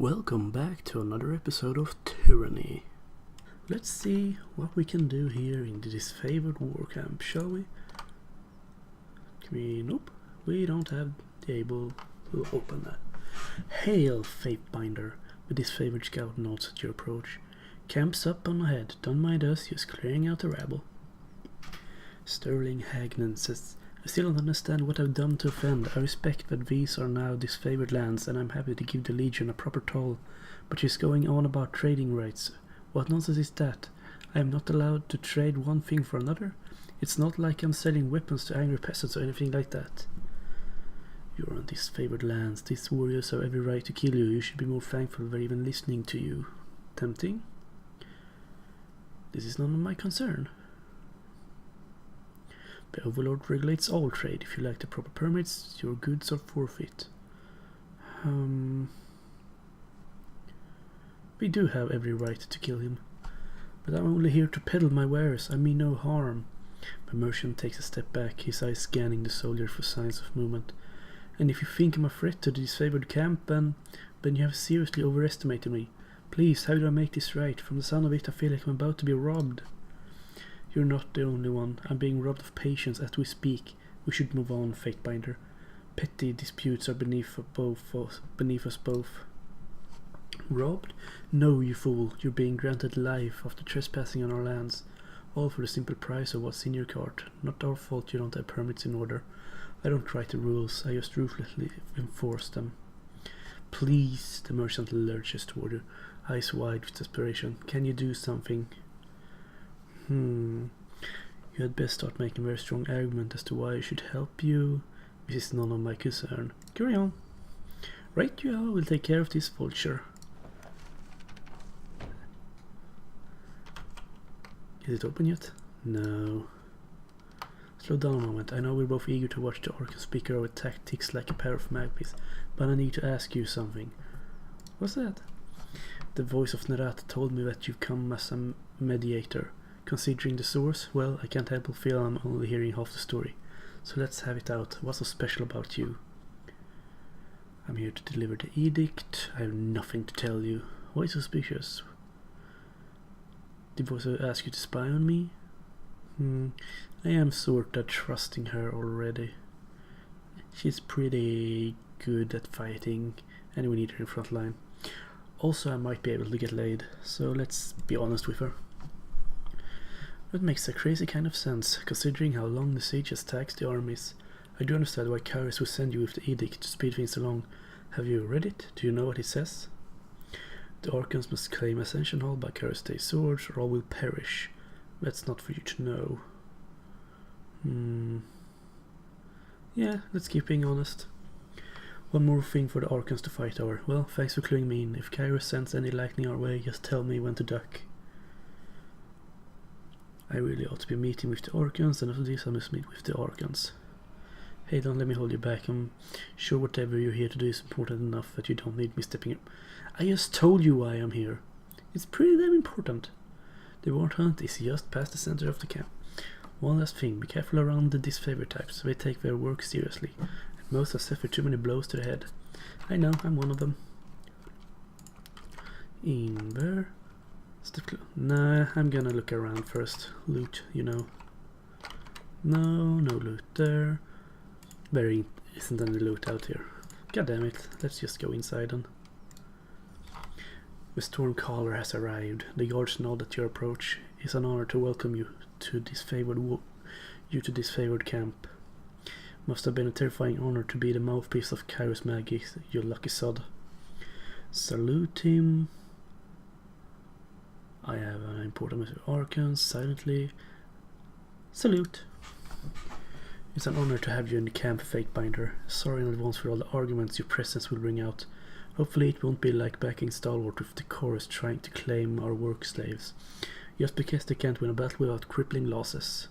Welcome back to another episode of Tyranny. Let's see what we can do here in the Disfavored warcamp, shall we? Nope, we don't have the able to open that. Hail, Fatebinder, with Disfavored scout nods at your approach. Camps up on ahead, don't mind us, just clearing out the rabble. Sterling Hagnan says, I still don't understand what I've done to offend. I respect that these are now disfavored lands, and I'm happy to give the Legion a proper toll. But she's going on about trading rights. What nonsense is that? I am not allowed to trade one thing for another? It's not like I'm selling weapons to angry peasants or anything like that. You're on disfavored lands. These warriors have every right to kill you. You should be more thankful they're even listening to you. Tempting? This is none of my concern. The Overlord regulates all trade. If you lack the proper permits, your goods are forfeit. We do have every right to kill him. But I'm only here to peddle my wares. I mean no harm. The merchant takes a step back, his eyes scanning the soldier for signs of movement. And if you think I'm a threat to the disfavored camp, then you have seriously overestimated me. Please, how do I make this right? From the sound of it, I feel like I'm about to be robbed. You're not the only one. I'm being robbed of patience as we speak. We should move on, Fatebinder. Petty disputes are beneath us both. Robbed? No, you fool. You're being granted life after trespassing on our lands. All for the simple price of what's in your cart. Not our fault you don't have permits in order. I don't write the rules. I just ruthlessly enforce them. Please, the merchant lurches toward you, eyes wide with desperation. Can you do something? You had best start making a very strong argument as to why I should help you. This is none of my concern. Carry on. Right, you are. We'll take care of this vulture. Is it open yet? No. Slow down a moment. I know we're both eager to watch the Arcan speaker over tactics like a pair of magpies, but I need to ask you something. What's that? The voice of Nerat told me that you've come as a mediator. Considering the source, well, I can't help but feel I'm only hearing half the story. So let's have it out. What's so special about you? I'm here to deliver the edict. I have nothing to tell you. Why suspicious? Did voice ask you to spy on me? I am sorta trusting her already. She's pretty good at fighting, and we need her in front line. Also, I might be able to get laid, so let's be honest with her. That makes a crazy kind of sense, considering how long the siege has taxed the armies. I do understand why Kyrus will send you with the edict to speed things along. Have you read it? Do you know what it says? The Archons must claim Ascension Hall by Kyrus Day swords, or all will perish. That's not for you to know. Yeah, let's keep being honest. One more thing for the Archons to fight over. Well, thanks for cluing me in. If Kyrus sends any lightning our way, just tell me when to duck. I really ought to be meeting with the Archons, and after this I must meet with the Archons. Hey, don't let me hold you back. I'm sure whatever you're here to do is important enough that you don't need me stepping up. I just told you why I'm here. It's pretty damn important. The war hunt is just past the center of the camp. One last thing, be careful around the disfavored types. They take their work seriously, and most have suffered too many blows to the head. I know, I'm one of them. In there. Nah, I'm gonna look around first. Loot, you know. No loot there. There isn't any loot out here. God damn it, let's just go inside then. The Stormcaller has arrived. The guards nod at your approach. It's an honor to welcome you to disfavored camp. Must have been a terrifying honor to be the mouthpiece of Kyrus Magis, you lucky sod. Salute him. I have an important message of Archons, silently. Salute. It's an honor to have you in the camp, Fatebinder. Sorry in advance for all the arguments your presence will bring out. Hopefully it won't be like back in Stalwart with the chorus trying to claim our work slaves. Just because they can't win a battle without crippling losses.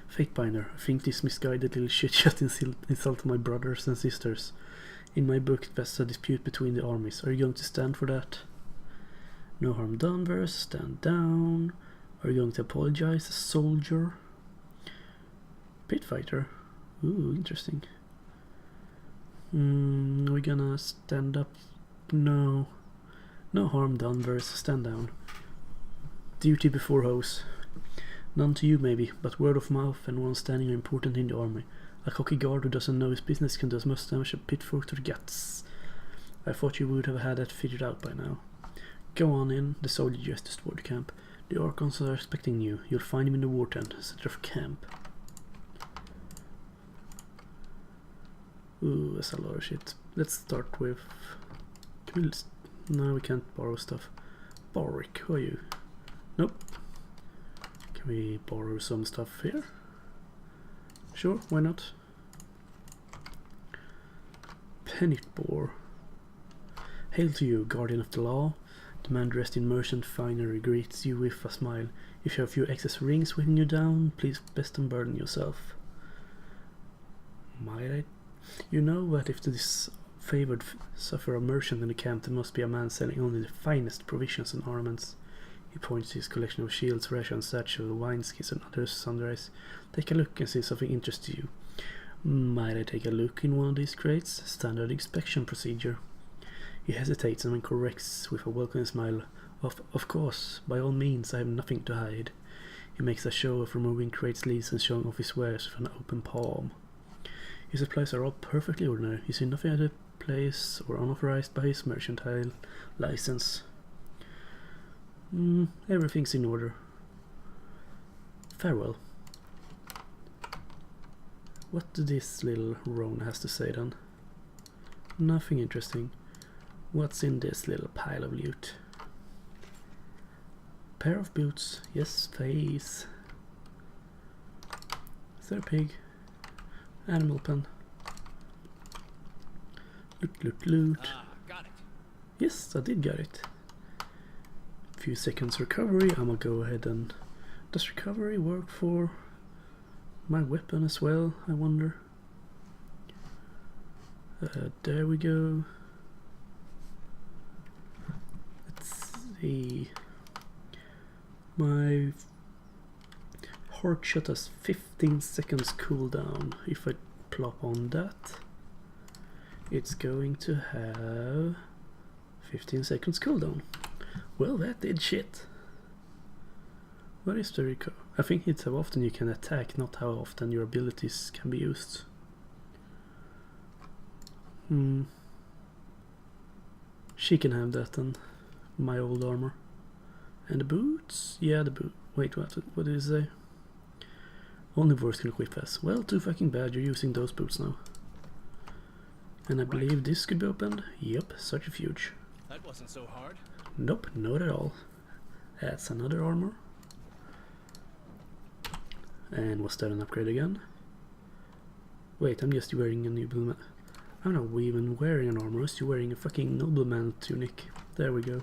Fatebinder, I think this misguided little shit just insulted my brothers and sisters. In my book, that's a dispute between the armies. Are you going to stand for that? No harm done, verse. Stand down. Are you going to apologize, soldier? Pit fighter. Ooh, interesting. We're gonna stand up No. No harm done, Verse. Stand down. Duty before hose. None to you maybe, but word of mouth and one standing important in the army. A cocky guard who doesn't know his business can do as much damage as a pitchfork to the guts. I thought you would have had that figured out by now. Go on in, the soldier gestures toward the camp. The Archons are expecting you. You'll find him in the war tent, center of camp. Ooh, that's a lot of shit. Let's start with... No, we can't borrow stuff. Boric, who are you? Nope. Can we borrow some stuff here? Sure, why not? Penitbor. Hail to you, guardian of the law. The man dressed in merchant finery greets you with a smile. If you have a few excess rings weighing you down, please best unburden yourself. Might I? You know that if the disfavored suffer a merchant in the camp, there must be a man selling only the finest provisions and ornaments. He points to his collection of shields, rations, satchel, wineskins and other sundries. Take a look and see if something interests you. Might I take a look in one of these crates? Standard inspection procedure. He hesitates and then corrects with a welcoming smile. Of course, by all means, I have nothing to hide. He makes a show of removing crate sleeves and showing off his wares with an open palm. His supplies are all perfectly ordinary. You see nothing out of place or unauthorized by his mercantile license. Everything's in order. Farewell. What do this little Rona has to say then? Nothing interesting. What's in this little pile of loot? Pair of boots. Yes, face. Is there a pig? Animal pen. Loot, loot, loot. Got it. Yes, I did get it. Few seconds recovery. I'm gonna go ahead and... Does recovery work for my weapon as well, I wonder? There we go. Let's see. My heart shot has 15 seconds cooldown. If I plop on that, it's going to have 15 seconds cooldown. Well, that did shit. What is the recover? I think it's how often you can attack, not how often your abilities can be used. She can have that then. My old armor. And the boots? Yeah, the boot. Wait, what did it say? Only Vorse can equip us. Well, too fucking bad, you're using those boots now. And I believe this could be opened. Yep, Centrifuge. That wasn't so hard. Nope, not at all. That's another armor. And was that an upgrade again? Wait, I'm just wearing a nobleman. I'm not even wearing an armor, I'm just wearing a fucking nobleman tunic. There we go.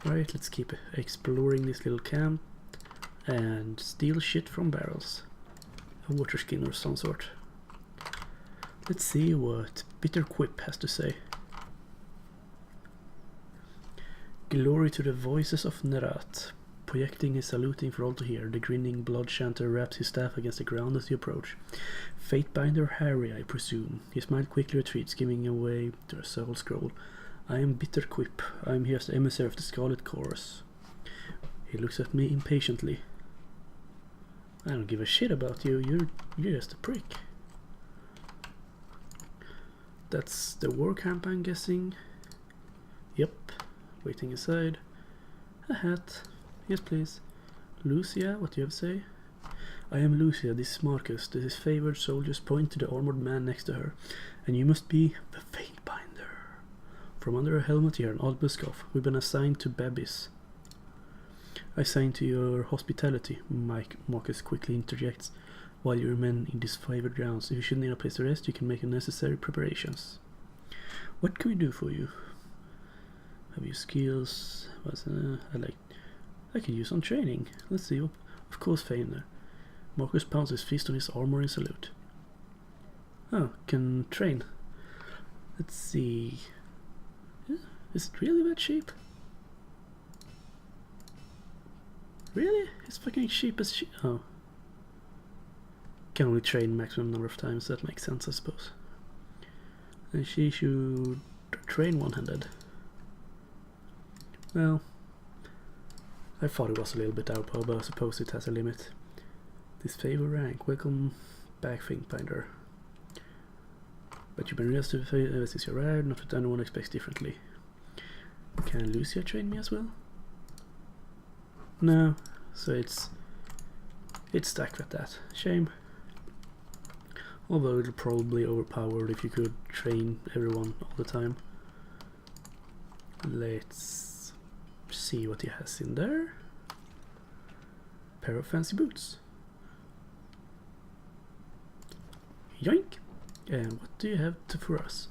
Right, let's keep exploring this little camp and steal shit from barrels. A water skin or some sort. Let's see what Bitter Quip has to say. Glory to the voices of Nerat. Projecting his saluting for all to hear. The grinning blood chanter wraps his staff against the ground as he approach. Fatebinder Harry, I presume. His mind quickly retreats, giving away to a soul scroll. I am Bitter Quip. I am here as the emissary of the Scarlet Chorus. He looks at me impatiently. I don't give a shit about you. You're just a prick. That's the warcamp, I'm guessing. Yep. Waiting aside. A hat. Yes, please. Lucia, what do you have to say? I am Lucia, this is Marcus. The disfavored soldiers point to the armored man next to her. And you must be the Fatebinder. From under her helmet here, an odd busk off. We've been assigned to Babis. I sign to your hospitality, Marcus quickly interjects. While you remain in disfavored grounds, if you should need a place to rest, you can make the necessary preparations. What can we do for you? Have you skills? I could use some training. Let's see. Of course, Famer. Marcus pounds his fist on his armor in salute. Oh, can train. Let's see. Is it really that cheap? Really? It's fucking cheap as shit. Oh. Can only train maximum number of times. That makes sense, I suppose. And she should train one-handed. Well, I thought it was a little bit out, but I suppose it has a limit. Disfavored rank. Welcome back, Thinkbinder. But you've been realized ever since you arrived, not that anyone expects differently. Can Lucia train me as well? No, so it's stuck with that. Shame. Although it'll probably overpowered if you could train everyone all the time. Let's see what he has in there. Pair of fancy boots. Yoink! And what do you have for us?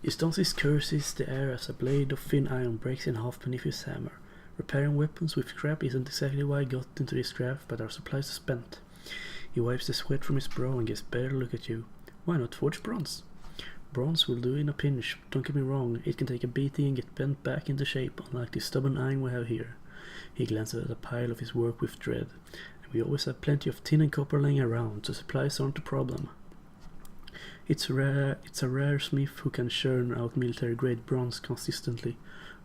Istansis curses the air as a blade of thin iron breaks in half beneath his hammer. Repairing weapons with scrap isn't exactly why I got into this craft, but our supplies are spent. He wipes the sweat from his brow and gives a better look at you. Why not forge bronze? Bronze will do in a pinch, don't get me wrong, it can take a beating and get bent back into shape, unlike the stubborn iron we have here. He glances at a pile of his work with dread, and we always have plenty of tin and copper laying around, so supplies aren't a problem. It's a rare smith who can churn out military-grade bronze consistently.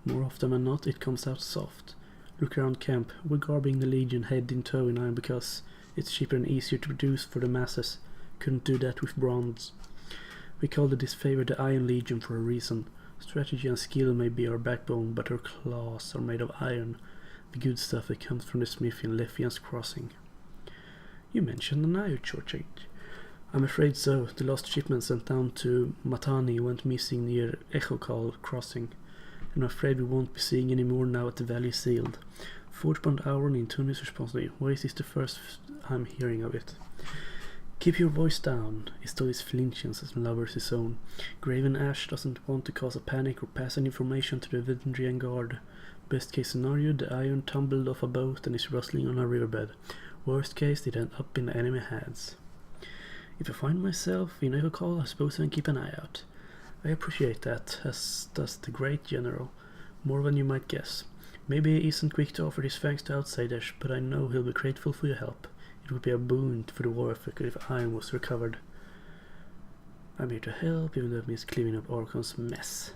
More often than not, it comes out soft. Look around camp, we're garbing the Legion head in tow in iron because it's cheaper and easier to produce for the masses. Couldn't do that with bronze. We call the Disfavored the Iron Legion for a reason. Strategy and skill may be our backbone, but our claws are made of iron. The good stuff that comes from the smith in Lefian's Crossing. You mentioned an iron shortage. I'm afraid so. The last shipment sent down to Matani went missing near Echokal Crossing. And I'm afraid we won't be seeing any more now that the valley is sealed. Forge-bound iron in Tunis responsibly. Why is this the first I'm hearing of it? Keep your voice down. Istolis flinches as lowers his own. Graven Ash doesn't want to cause a panic or pass any information to the Vendrian guard. Best case scenario, the iron tumbled off a boat and is rustling on a riverbed. Worst case, it ended up in enemy hands. If I find myself in a call, I suppose I can keep an eye out. I appreciate that, as does the great general. More than you might guess. Maybe he isn't quick to offer his thanks to outsiders, but I know he'll be grateful for your help. It would be a boon for the war effort if iron was recovered. I'm here to help, even though it means cleaning up Orcon's mess.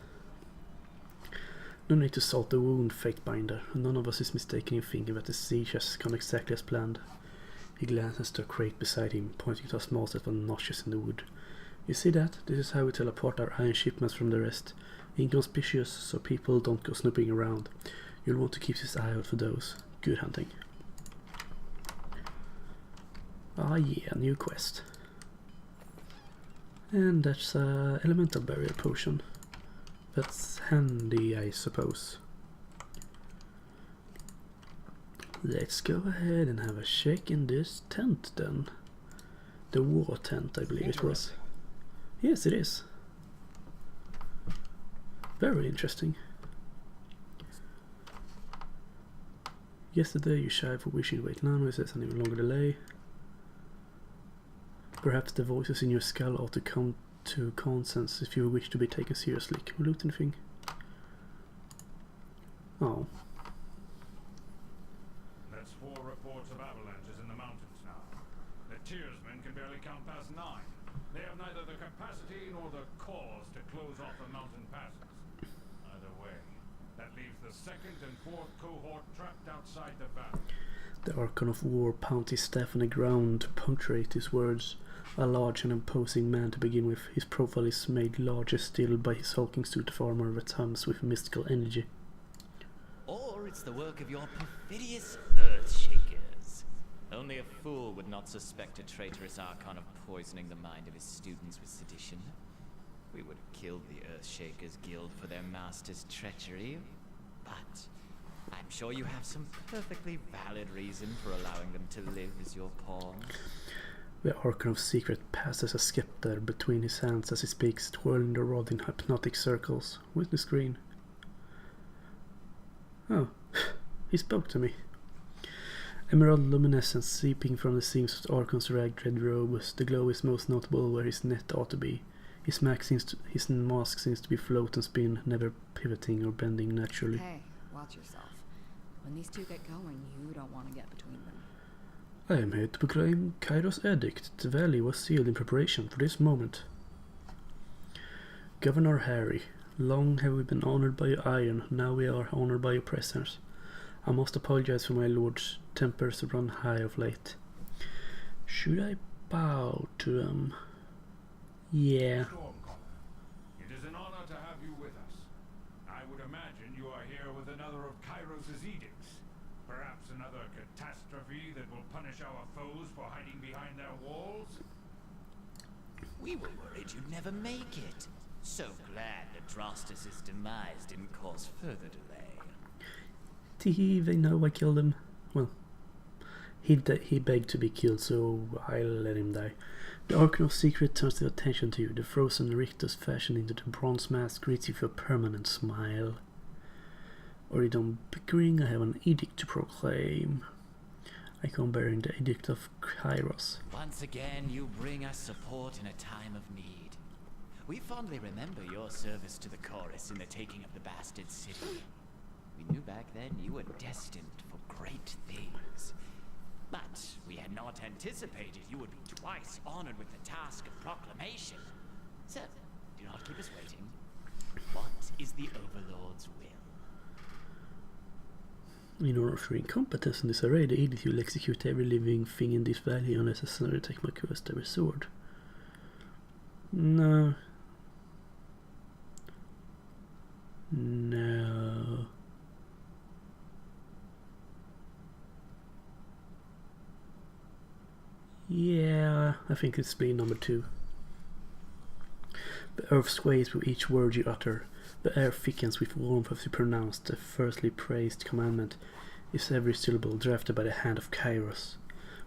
No need to salt the wound, Fatebinder. None of us is mistaken in thinking that the siege has gone exactly as planned. He glances to a crate beside him, pointing to a small set of notches in the wood. You see that? This is how we tell apart our iron shipments from the rest. Inconspicuous, so people don't go snooping around. You'll want to keep this eye out for those. Good hunting. Ah yeah, new quest. And that's a elemental barrier potion. That's handy, I suppose. Let's go ahead and have a check in this tent then. The war tent, I believe it was. Yes, it is. Very interesting. Yesterday you shied for wishing to wait now, it says an even longer delay. Perhaps the voices in your skull ought to come to consensus if you wish to be taken seriously. Can we loot anything? Oh. That's 4 reports of avalanches in the mountains now. The Tearsmen can barely count past 9. They have neither the capacity nor the cause to close off the mountain passes. Either way, that leaves the 2nd and 4th cohort trapped outside the valley. The Archon of War pounds his staff on the ground to punctuate his words. A large and imposing man to begin with, his profile is made larger still by his hulking suit of armor that hums with mystical energy. Or it's the work of your perfidious Earthshakers. Only a fool would not suspect a traitorous Archon of poisoning the mind of his students with sedition. We would have killed the Earthshakers Guild for their master's treachery, but I'm sure you have some perfectly valid reason for allowing them to live as your pawns. The Archon of Secret passes a scepter between his hands as he speaks, twirling the rod in hypnotic circles. With the screen. Oh, he spoke to me. Emerald luminescence seeping from the seams of the Archon's ragged red robe. The glow is most notable where his net ought to be. His mask seems to be float and spin, never pivoting or bending naturally. Hey, watch yourself. When these two get going, you don't want to get between them. I am here to proclaim Kairos' edict. The valley was sealed in preparation for this moment. Governor Harry, Long have we been honored by your iron, now we are honored by your presence. I must apologize for my lord's tempers run high of late. Should I bow to him? Yeah. Stormcaller, it is an honor to have you with us. I would imagine you are here with another of Kairos' edicts. Perhaps another catastrophe that will punish our foes for hiding behind their walls? We were worried you'd never make it. So glad that Drostus' demise didn't cause further delay. They know I killed him. Well, he begged to be killed, so I'll let him die. The Archon of Secret turns their attention to you. The frozen rictus fashioned into the bronze mask greets you with a permanent smile. Are you done bickering? I have an edict to proclaim. I come bearing the edict of Kairos. Once again, you bring us support in a time of need. We fondly remember your service to the chorus in the taking of the bastard city. We knew back then you were destined for great things. But we had not anticipated you would be twice honored with the task of proclamation. So, do not keep us waiting. What is the Overlord's will? In order of your incompetence in this array, the edict will execute every living thing in this valley unless a necessary take my quest every sword. No. No. Yeah, I think it's been number 2. The earth sways with each word you utter. The air thickens with warmth as you pronounce the firstly praised commandment. Is every syllable drafted by the hand of Kairos.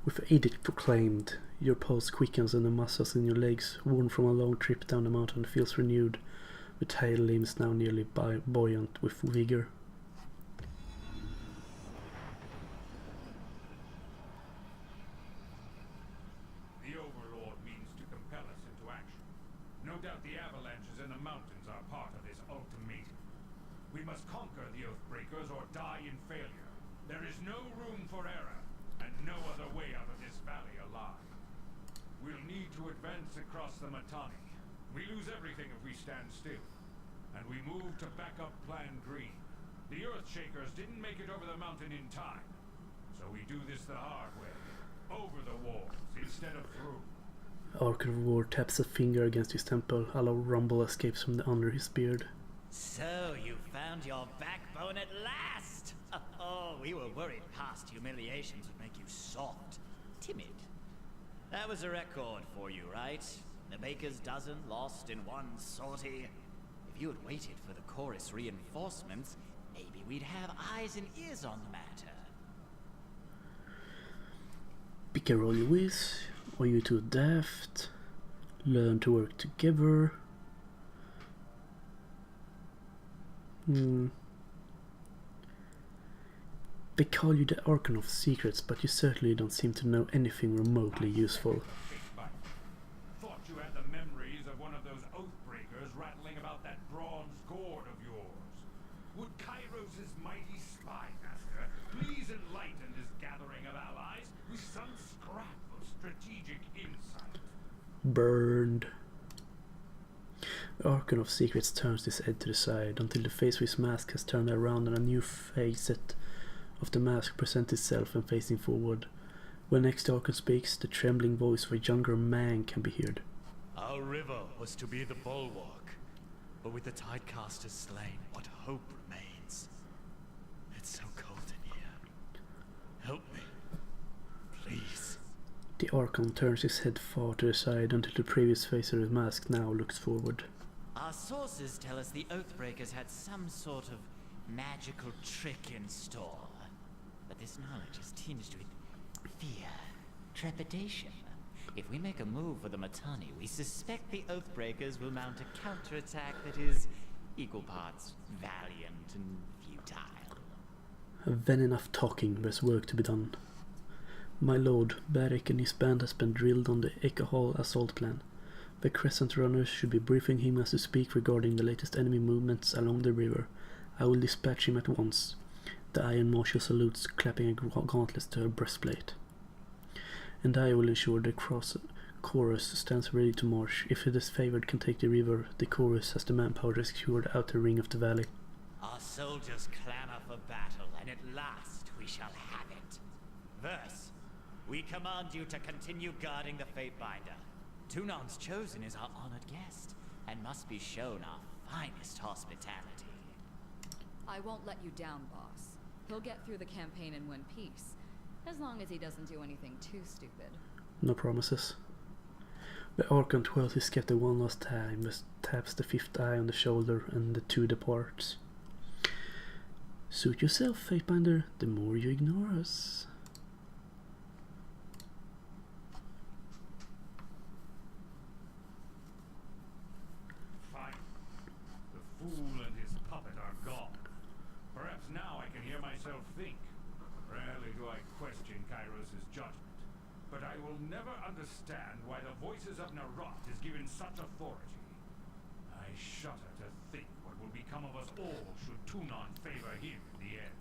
With the edict proclaimed, your pulse quickens and the muscles in your legs, worn from a long trip down the mountain, feels renewed, with tired limbs now nearly buoyant with vigor. The Overlord means to compel us into action. No doubt the avalanches in the mountains are part of this ultimatum. We must conquer the Oathbreakers or die in failure. There is no room for error, and no other way out of this valley alive. We'll need to advance across the Mittani. We lose everything if we stand still. And we move to back up Plan Green. The Earthshakers didn't make it over the mountain in time. So we do this the hard way. Over the walls instead of through. Archer of War taps a finger against his temple. A low rumble escapes from under his beard. So you found your backbone at last! Oh, we were worried past humiliations would make you soft, timid. That was a record for you, right? The baker's dozen lost in one sortie. If you had waited for the chorus reinforcements, maybe we'd have eyes and ears on the matter. Pick a roll you wish. Are you too daft? Learn to work together. They call you the Archon of Secrets, but you certainly don't seem to know anything remotely useful. Thought you had the memories of one of those Oathbreakers rattling about that bronze gourd of yours. Would Kairos' mighty spy master please enlighten this gathering of allies with some scrap of strategic insight? Burned. The Archon of Secrets turns his head to the side until the face of his mask has turned around and a new facet of the mask presents itself and facing forward. When next the Archon speaks, the trembling voice of a younger man can be heard. Our river was to be the bulwark, but with the tidecasters slain, what hope remains? It's so cold in here. Help me, please. The Archon turns his head far to the side until the previous face of the mask now looks forward. Our sources tell us the Oathbreakers had some sort of magical trick in store. But this knowledge is tinged with fear, trepidation. If we make a move for the Mittani, we suspect the Oathbreakers will mount a counterattack that is equal parts valiant and futile. Then enough talking, there's work to be done. My lord, Barrick and his band has been drilled on the Echo Hall assault plan. The Crescent Runners should be briefing him as to speak regarding the latest enemy movements along the river. I will dispatch him at once. The Iron Marshal salutes, clapping a gauntlet to her breastplate. And I will ensure the chorus stands ready to march. If the Disfavored can take the river, the chorus has the manpower to secure the outer ring of the valley. Our soldiers clamor for battle, and at last we shall have it. Verse, we command you to continue guarding the Fatebinder. Tunan's chosen is our honored guest, and must be shown our finest hospitality. I won't let you down, boss. He'll get through the campaign and win peace, as long as he doesn't do anything too stupid. No promises. The Archon twirls his scepter one last time, but taps the fifth eye on the shoulder, and the two departs. Suit yourself, Fatebinder, the more you ignore us. Fine. The fool and his puppet are gone. Perhaps now I can hear myself think. Rarely do I question Kairos' judgment, but I will never understand why the voices of Narot is given such authority. I shudder to think what will become of us all should Tunon favor him in the end.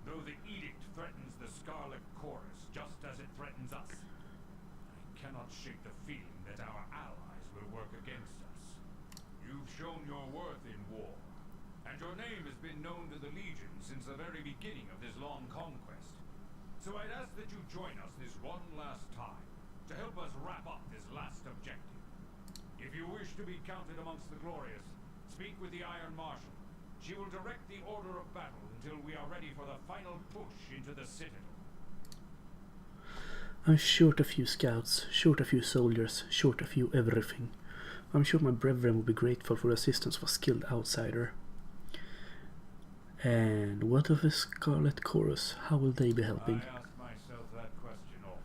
Though the edict threatens the Scarlet Chorus just as it threatens us, I cannot shake the feeling that our allies will work against us. You've shown your worth in war, and your name has been known to the Legion since the very beginning of this long conquest. So I'd ask that you join us this one last time, to help us wrap up this last objective. If you wish to be counted amongst the glorious, speak with the Iron Marshal. She will direct the order of battle until we are ready for the final push into the Citadel. I'm short a few scouts, short a few soldiers, short a few everything. I'm sure my brethren will be grateful for assistance of a skilled outsider. And what of the Scarlet Chorus? How will they be helping? I ask myself that question often.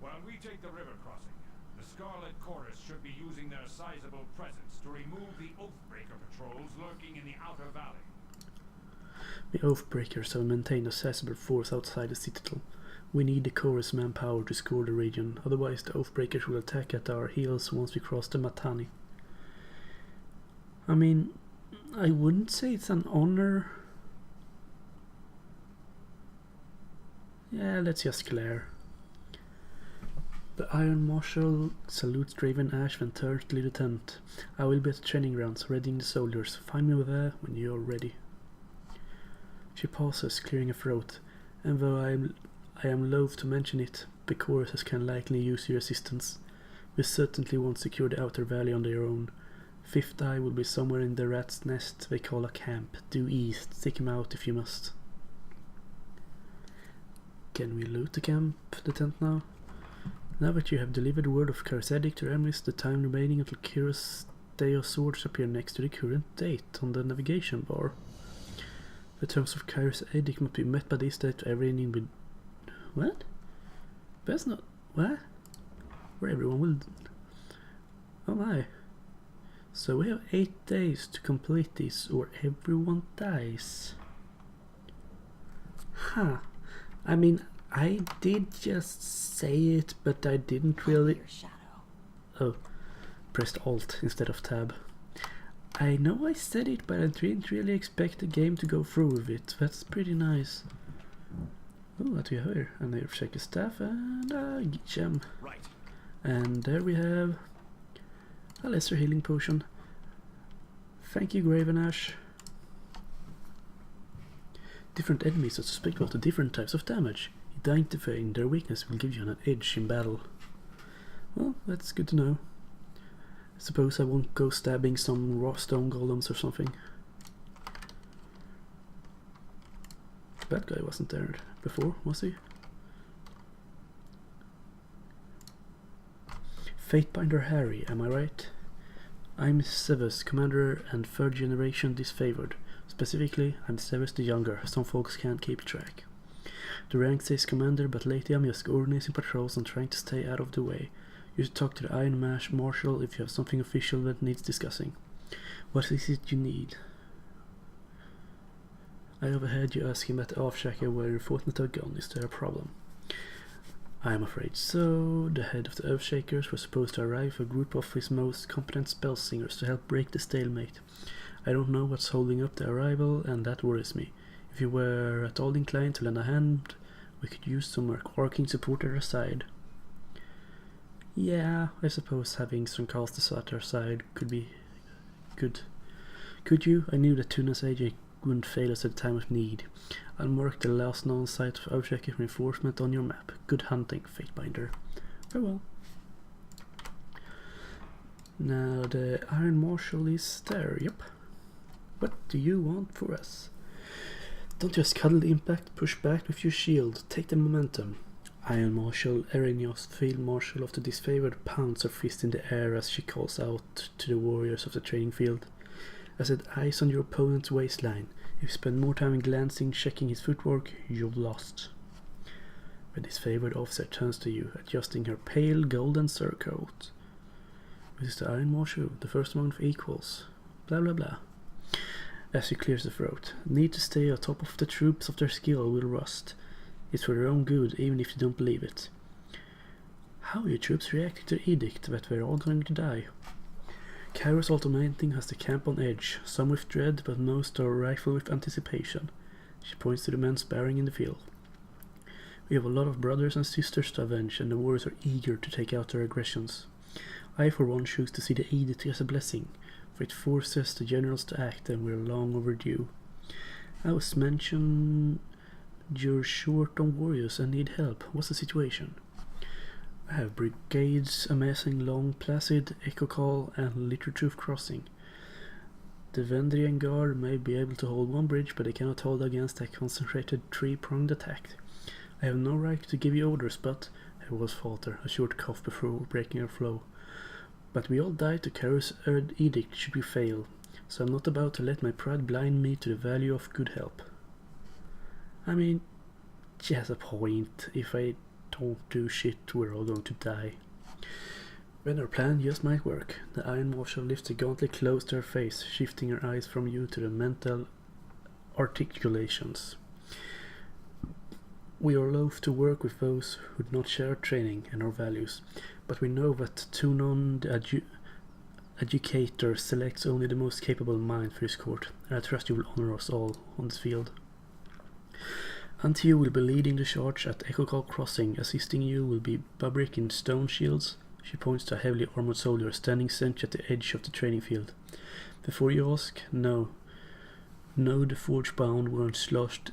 While we take the river crossing, the Scarlet Chorus should be using their sizable presence to remove the Oathbreaker patrols lurking in the outer valley. The Oathbreakers have maintained a sizable force outside the Citadel. We need the Chorus manpower to score the region, otherwise the Oathbreakers will attack at our heels once we cross the Matani. I mean, I wouldn't say it's an honor. Yeah, let's just glare. The Iron Marshal salutes Draven Ash and turns to Lieutenant. I will be at the training grounds, readying the soldiers. Find me there when you are ready. She pauses, clearing her throat, and though I am loath to mention it, the choruses can likely use your assistance. We certainly won't secure the outer valley on their own. Fifth Eye will be somewhere in the rat's nest they call a camp. Due east, stick him out if you must. Can we loot the camp, the tent now? Now that you have delivered word of Kairos Edict to Emis, the time remaining until Kairos Day of Swords appear next to the current date on the navigation bar. The terms of Kairos Edict must be met by this date to everything with... What? That's not... What? Where everyone will... Oh my. So we have 8 days to complete this or everyone dies. Huh. I mean, I did just say it, but I didn't really... Your shadow. Oh, pressed Alt instead of Tab. I know I said it, but I didn't really expect the game to go through with it. That's pretty nice. Oh, what do we have here? An Earthshaker staff and a gem. Right. And there we have a lesser healing potion. Thank you, Graven Ash. Different enemies are susceptible to different types of damage. Identifying their weakness will give you an edge in battle. Well, that's good to know. I suppose I won't go stabbing some raw stone golems or something. That guy wasn't there before, was he? Fatebinder Harry, am I right? I'm Severus, commander and 3rd generation Disfavored. Specifically, I'm Severus the Younger, some folks can't keep track. The rank says commander, but lately I'm just organizing patrols and trying to stay out of the way. You should talk to the Iron Marshal if you have something official that needs discussing. What is it you need? I overheard you asking about the Oathshaker where your fortnight are gone. Is there a problem? I am afraid so. The head of the Earthshakers was supposed to arrive with a group of his most competent spell singers to help break the stalemate. I don't know what's holding up the arrival, and that worries me. If you were at all inclined to lend a hand, we could use some arcane support at our side. Yeah, I suppose having some casters at our side could be good. Could you? I knew that Tuna's agent wouldn't fail us at a time of need. I'll mark the last known site of objective reinforcement on your map. Good hunting, Fatebinder. Farewell. Now the Iron Marshal is there, yep. What do you want for us? Don't just cuddle the impact, push back with your shield, take the momentum. Iron Marshal Erenios, Field Marshal of the Disfavored, pounds her fist in the air as she calls out to the warriors of the training field. I said eyes on your opponent's waistline. If you spend more time glancing, checking his footwork, you've lost. The Disfavored officer turns to you, adjusting her pale golden surcoat. This is the Iron Marshal, the first among equals. Blah blah blah. As she clears the throat. Need to stay on top of the troops of their skill will rust. It's for their own good, even if you don't believe it. How are your troops reacting to the edict that we're all going to die? Kairos alternating has the camp on edge, some with dread, but most are rifled with anticipation. She points to the men sparring in the field. We have a lot of brothers and sisters to avenge, and the warriors are eager to take out their aggressions. I for one choose to see the edict as a blessing, for it forces the generals to act, and we're long overdue. I was mentioned you're short on warriors and need help. What's the situation? I have brigades amassing Long Placid, Echo Call, and Littertooth Crossing. The Vendrian Guard may be able to hold one bridge, but they cannot hold against a concentrated three-pronged attack. I have no right to give you orders, but I was falter, a short cough before breaking her flow. But we all died to Kairos' edict should we fail, so I'm not about to let my pride blind me to the value of good help. I mean, she has a point. If I don't do shit, we're all going to die. When our plan just might work, the Iron Marshal lifts a gauntlet close to her face, shifting her eyes from you to the mental articulations. We are loath to work with those who do not share our training and our values, but we know that Tunon, the educator, selects only the most capable mind for his court, and I trust you will honor us all on this field. Antio will be leading the charge at Echo Call Crossing. Assisting you will be Babrick in stone shields. She points to a heavily armored soldier standing sentry at the edge of the training field. Before you ask, no. No, the forge bound weren't sloshed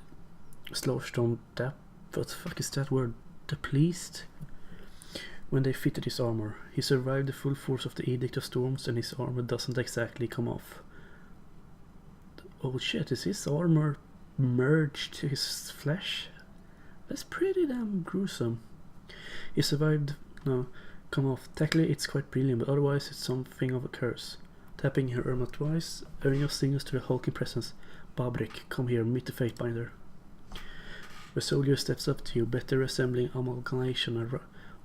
on that. What the fuck is that word? Depleased? When they fitted his armor. He survived the full force of the Edict of Storms, and his armor doesn't exactly come off. Oh shit, is his armor merged to his flesh? That's pretty damn gruesome. He survived, no, come off. Technically it's quite brilliant, but otherwise it's something of a curse. Tapping her armor twice, Ernie signals to the hulking presence. Babrick, come here, meet the Fatebinder. The soldier steps up to you, better resembling amalgamation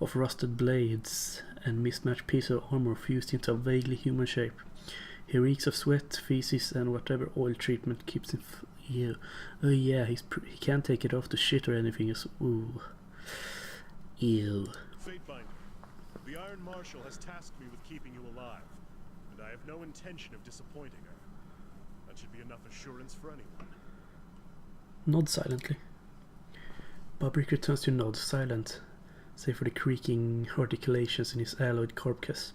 of rusted blades and mismatched pieces of armor fused into a vaguely human shape. He reeks of sweat, feces, and whatever oil treatment keeps him. Ew. Oh yeah, he can't take it off to shit or anything. Ooh. Ew. Fatebinder, the Iron Marshal has tasked me with keeping you alive, and I have no intention of disappointing her. That should be enough assurance for anyone. Nod silently. Babrick returns to nod, silent, save for the creaking articulations in his alloyed carcass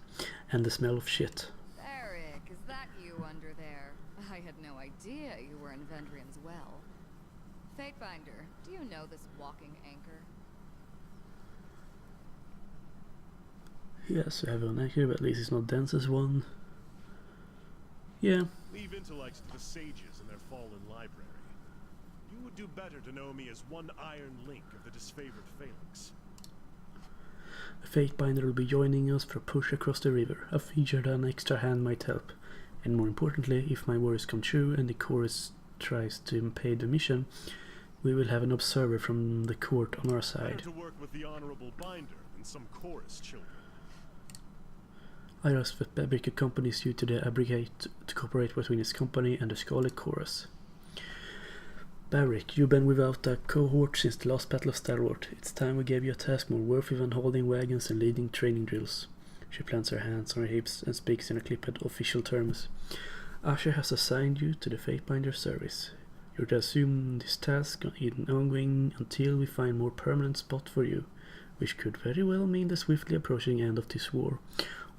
and the smell of shit. Eric, is that you under there? I had no idea you were in Vendrian's well. Fatebinder, do you know this walking anchor? Yes, we have an anchor, but at least it's not dense as one. Yeah. Leave intellects to the sages in their fallen library. You would do better to know me as one iron link of the Disfavored phalanx. The Fatebinder will be joining us for a push across the river, a feature that an extra hand might help. And more importantly, if my worries come true and the chorus tries to impede the mission, we will have an observer from the court on our side. Better to work with the Honorable Binder than some chorus children. I ask that Babrick accompanies you to the abrogate to cooperate between his company and the Scarlet Chorus. Babrick, you've been without a cohort since the last Battle of Stalwart. It's time we gave you a task more worthy than holding wagons and leading training drills. She plants her hands on her hips and speaks in a clipped official terms. Asher has assigned you to the Fatebinder service. You're to assume this task in ongoing until we find more permanent spot for you. which could very well mean the swiftly approaching end of this war,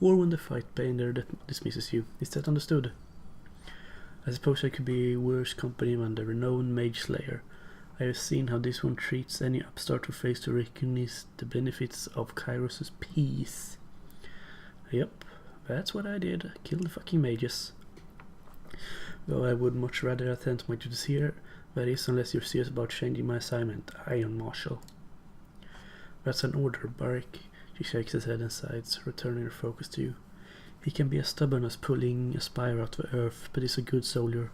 or when the fight ender dismisses you. Is that understood? I suppose I could be worse company than the renowned Mage Slayer. I have seen how this one treats any upstart who fails to recognize the benefits of Kairos' peace. Yep, that's what I did. Kill the fucking mages. Though I would much rather attend my duties here, that is, unless you're serious about changing my assignment, Iron Marshal. That's an order, Barik. She shakes his head and sighs, returning her focus to you. He can be as stubborn as pulling a spire out of the earth, but he's a good soldier.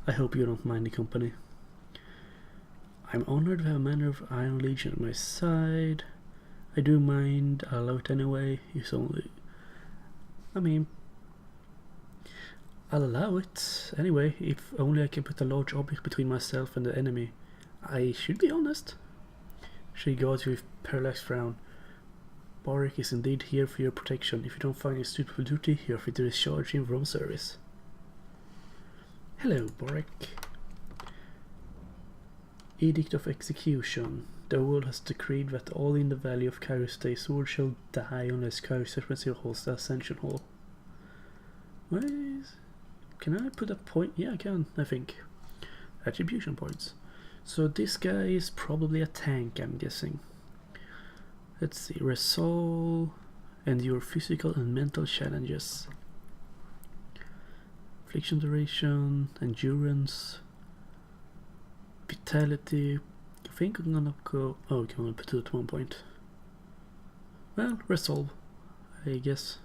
I hope you don't mind the company. I'm honored to have a man of Iron Legion at my side. I do mind, I'll allow it anyway. It's only... I mean... I'll allow it anyway, if only I can put a large object between myself and the enemy. I should be honest. She guards you with parallax frown. Barik is indeed here for your protection. If you don't find it suitable duty, you're free to discharge him from service. Hello, Barik. Edict of Execution. The world has decreed that all in the Valley of Kairos Day sword shall die unless Kairos Separation holds the Ascension Hall. What is... Can I put a point? Yeah, I can, I think. Attribution points. So this guy is probably a tank, I'm guessing. Let's see. Resolve and your physical and mental challenges. Affliction duration, endurance, vitality. I think I'm gonna go... Oh, okay, I'm gonna put it at 1 point. Well, resolve, I guess.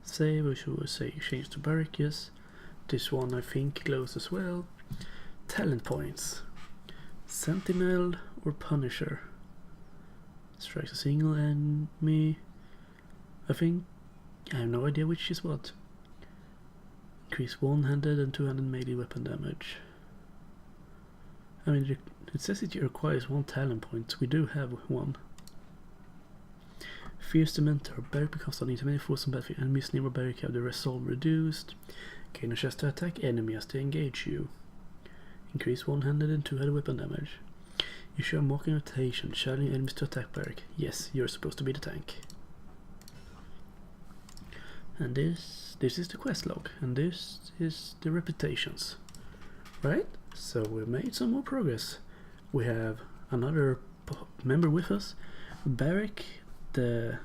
Save, or should we say change to Barik, yes. This one I think glows as well. Talent points. Sentinel or Punisher. Strikes a single enemy. I think... I have no idea which is what. Increase one-handed and two-handed melee weapon damage. I mean, it says it requires 1 talent point. We do have one. Fierce Dementor. Barik becomes an intermediate force on battlefield. Enemies near Barik have the resolve reduced. Gain a chance to attack enemy as they engage you. Increase one-handed and two-handed weapon damage. You show a mocking rotation, challenging enemies to attack Barik. Yes, you're supposed to be the tank. And this is the quest log, and this is the reputations. Right? So we've made some more progress. We have another member with us, Barik, the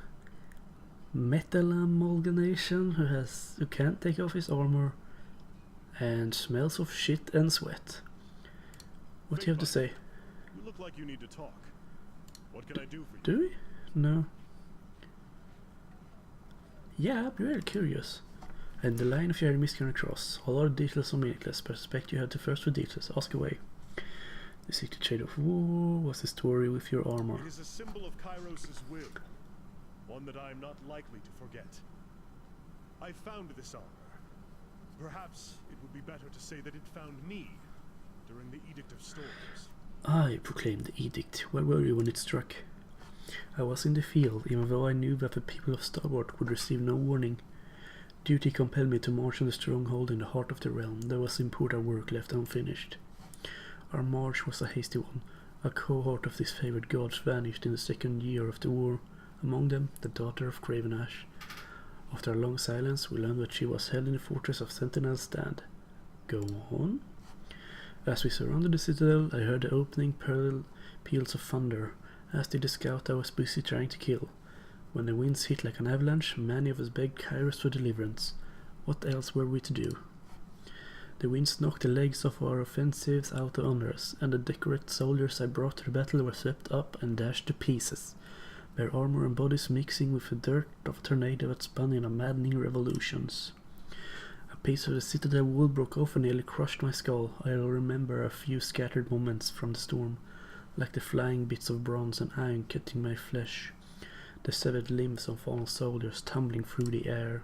metal amalgamation who can't take off his armor and smells of shit and sweat. What do you have to say? You look like you need to talk. What can I do for you? Do we? No. Yeah, I'm really curious. And the line of your enemies can cross. All other details are meaningless, but I suspect you have to first for details. Ask away. The secret shade of war. What's the story with your armor? It is a symbol of Kairos' will. One that I am not likely to forget. I found this armor. Perhaps it would be better to say that it found me during the Edict of Storms. I proclaimed the edict. Where were you when it struck? I was in the field, even though I knew that the people of Starboard would receive no warning. Duty compelled me to march on the stronghold in the heart of the realm. There was important work left unfinished. Our march was a hasty one. A cohort of disfavored gods vanished in the second year of the war. Among them, the daughter of Cravenash. After a long silence, we learned that she was held in the fortress of Sentinel's Stand. Go on. As we surrounded the citadel, I heard the opening peals of thunder, as did the scout I was busy trying to kill. When the winds hit like an avalanche, many of us begged Kairos for deliverance. What else were we to do? The winds knocked the legs of our offensives out under us, and the decorate soldiers I brought to the battle were swept up and dashed to pieces, their armor and bodies mixing with the dirt of a tornado that spun in a maddening revolutions. A piece of the citadel wall broke off and nearly crushed my skull. I'll remember a few scattered moments from the storm, like the flying bits of bronze and iron cutting my flesh, the severed limbs of fallen soldiers tumbling through the air.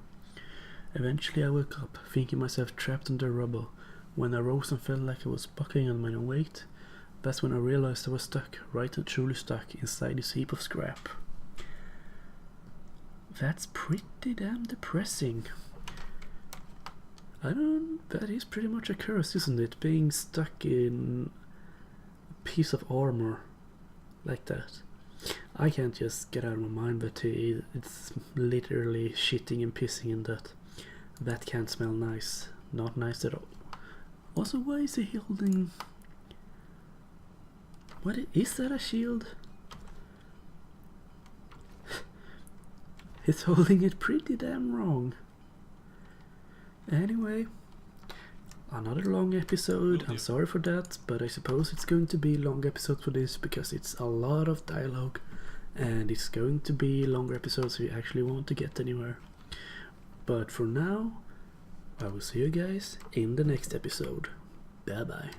Eventually I woke up, thinking myself trapped under rubble. When I rose and felt like I was buckling on my own weight, that's when I realized I was stuck, right and truly stuck, inside this heap of scrap. That's pretty damn depressing. That is pretty much a curse, isn't it? Being stuck in a piece of armor like that. I can't just get out of my mind that it's literally shitting and pissing in that. That can't smell nice. Not nice at all. Also, why is he holding... What is that, a shield? He's holding it pretty damn wrong. Anyway, another long episode. I'm sorry for that, but I suppose it's going to be a long episode for this because it's a lot of dialogue, and it's going to be longer episodes if you actually want to get anywhere. But for now, I will see you guys in the next episode. Bye bye.